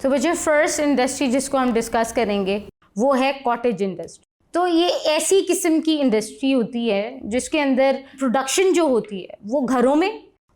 تو بچے first industry جس کو ہم ڈسکس کریں گے وہ ہے کاٹیج انڈسٹری. تو یہ ایسی قسم کی انڈسٹری ہوتی ہے جس کے اندر پروڈکشن جو ہوتی ہے وہ گھروں میں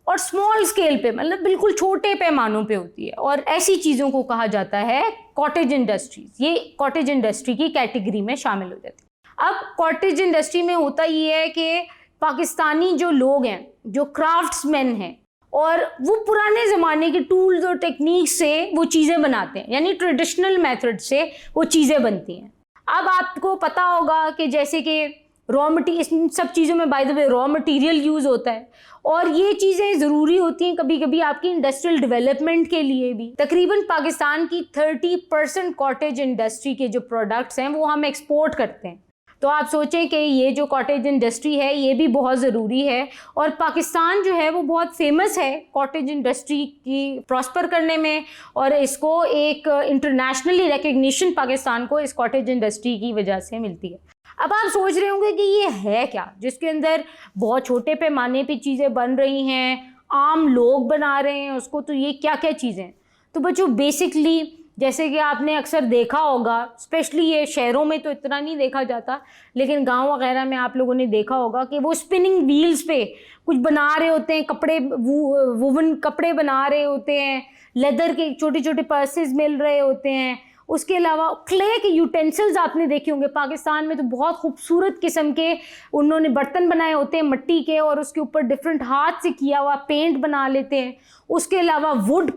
اور اسمال اسکیل پہ, مطلب بالکل چھوٹے پیمانوں پہ ہوتی ہے, اور ایسی چیزوں کو کہا جاتا ہے کاٹیج انڈسٹریز. یہ کاٹیج انڈسٹری کی کیٹیگری میں شامل ہو جاتی ہے. اب کاٹیج انڈسٹری میں ہوتا یہ ہے کہ پاکستانی جو لوگ ہیں, جو کرافٹس مین ہیں, اور وہ پرانے زمانے کے ٹولز اور ٹیکنیکس سے وہ چیزیں بناتے ہیں, یعنی ٹریڈیشنل میتھڈ سے وہ چیزیں بنتی ہیں. اب آپ کو پتہ ہوگا کہ جیسے کہ ان سب چیزوں میں by the way raw material use ہوتا ہے, اور یہ چیزیں ضروری ہوتی ہیں کبھی کبھی آپ کی انڈسٹریل ڈیولپمنٹ کے لیے بھی. تقریباً پاکستان کی 30% کاٹیج انڈسٹری کے جو پروڈکٹس ہیں وہ ہم ایکسپورٹ کرتے ہیں. تو آپ سوچیں کہ یہ جو کاٹیج انڈسٹری ہے یہ بھی بہت ضروری ہے, اور پاکستان جو ہے وہ بہت فیمس ہے کاٹیج انڈسٹری کی پراسپر کرنے میں, اور اس کو ایک انٹرنیشنلی ریکگنیشن پاکستان کو اس کاٹیج انڈسٹری کی وجہ سے ملتی ہے. اب آپ سوچ رہے ہوں گے کہ یہ ہے کیا جس کے اندر بہت چھوٹے پیمانے پہ چیزیں بن رہی ہیں, عام لوگ بنا رہے ہیں اس کو, تو یہ کیا کیا چیزیں ہیں؟ تو بچوں بیسکلی جیسے کہ آپ نے اکثر دیکھا ہوگا, اسپیشلی یہ شہروں میں تو اتنا نہیں دیکھا جاتا, لیکن گاؤں وغیرہ میں آپ لوگوں نے دیکھا ہوگا کہ وہ اسپننگ ویلز پہ کچھ بنا رہے ہوتے ہیں, کپڑے, ووون کپڑے بنا رہے ہوتے ہیں, لیدر کے چھوٹے چھوٹے پرسز مل رہے ہوتے ہیں. اس کے علاوہ کلے کے یوٹینسلز آپ نے دیکھے ہوں گے, پاکستان میں تو بہت خوبصورت قسم کے انہوں نے برتن بنائے ہوتے ہیں مٹی کے, اور اس کے اوپر ڈفرینٹ ہاتھ سے کیا ہوا پینٹ بنا لیتے ہیں. اس کے علاوہ ووڈ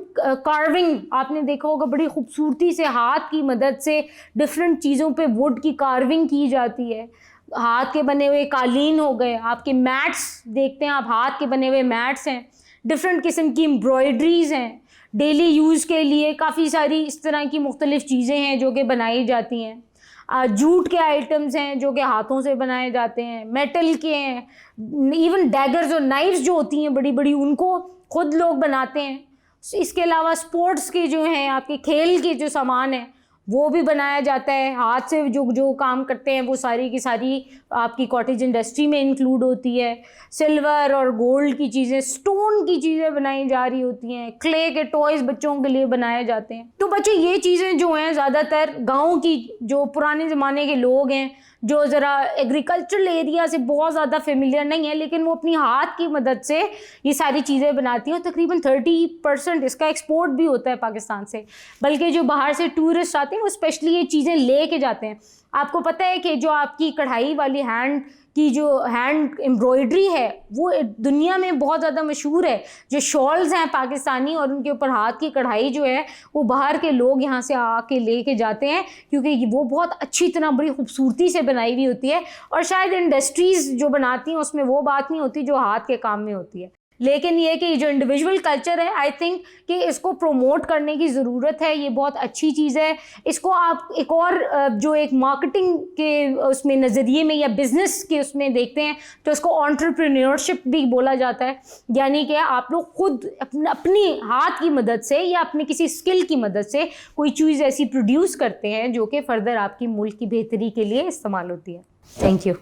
کارونگ آپ نے دیکھا ہوگا, بڑی خوبصورتی سے ہاتھ کی مدد سے ڈفرینٹ چیزوں پہ ووڈ کی کارونگ کی جاتی ہے. ہاتھ کے بنے ہوئے قالین ہو گئے, آپ کے میٹس دیکھتے ہیں آپ, ہاتھ کے بنے ہوئے میٹس ہیں, ڈفرینٹ قسم کی امبرائڈریز ہیں, ڈیلی یوز کے لیے کافی ساری اس طرح کی مختلف چیزیں ہیں جو کہ بنائی جاتی ہیں. جوٹ کے آئٹمز ہیں جو کہ ہاتھوں سے بنائے جاتے ہیں, میٹل کے ہیں, ایون ڈیگرز اور نائفز جو ہوتی ہیں بڑی بڑی ان کو خود لوگ بناتے ہیں. اس کے علاوہ سپورٹس کے جو ہیں آپ کے کھیل کے جو سامان ہیں وہ بھی بنایا جاتا ہے, ہاتھ سے جو کام کرتے ہیں وہ ساری کی ساری آپ کی کاٹیج انڈسٹری میں انکلوڈ ہوتی ہے. سلور اور گولڈ کی چیزیں, سٹون کی چیزیں بنائی جا رہی ہوتی ہیں, کلے کے ٹوائز بچوں کے لیے بنائے جاتے ہیں. تو بچے یہ چیزیں جو ہیں زیادہ تر گاؤں کی جو پرانے زمانے کے لوگ ہیں جو ذرا ایگریکلچرل ایریا سے بہت زیادہ فیملیئر نہیں ہے, لیکن وہ اپنی ہاتھ کی مدد سے یہ ساری چیزیں بناتی ہیں. اور تقریباً 30% اس کا ایکسپورٹ بھی ہوتا ہے پاکستان سے, بلکہ جو باہر سے ٹورسٹ آتے ہیں وہ اسپیشلی یہ چیزیں لے کے جاتے ہیں. آپ کو پتہ ہے کہ جو آپ کی کڑھائی والی ہینڈ کی جو ہینڈ امبرائڈری ہے وہ دنیا میں بہت زیادہ مشہور ہے. جو شالز ہیں پاکستانی اور ان کے اوپر ہاتھ کی کڑھائی جو ہے وہ باہر کے لوگ یہاں سے آ کے لے کے جاتے ہیں, کیونکہ وہ بہت اچھی طرح بڑی خوبصورتی سے بنائی ہوئی ہوتی ہے. اور شاید انڈسٹریز جو بناتی ہیں اس میں وہ بات نہیں ہوتی جو ہاتھ کے کام میں ہوتی ہے. لیکن یہ کہ جو انڈیویجول کلچر ہے آئی تھنک کہ اس کو پروموٹ کرنے کی ضرورت ہے. یہ بہت اچھی چیز ہے. اس کو آپ ایک اور جو ایک مارکیٹنگ کے اس میں نظریے میں یا بزنس کے اس میں دیکھتے ہیں تو اس کو انٹرپرینیورشپ بھی بولا جاتا ہے, یعنی کہ آپ لوگ خود اپنی ہاتھ کی مدد سے یا اپنی کسی اسکل کی مدد سے کوئی چیز ایسی پروڈیوس کرتے ہیں جو کہ فردر آپ کی ملک کی بہتری کے لیے استعمال ہوتی ہے. Thank you.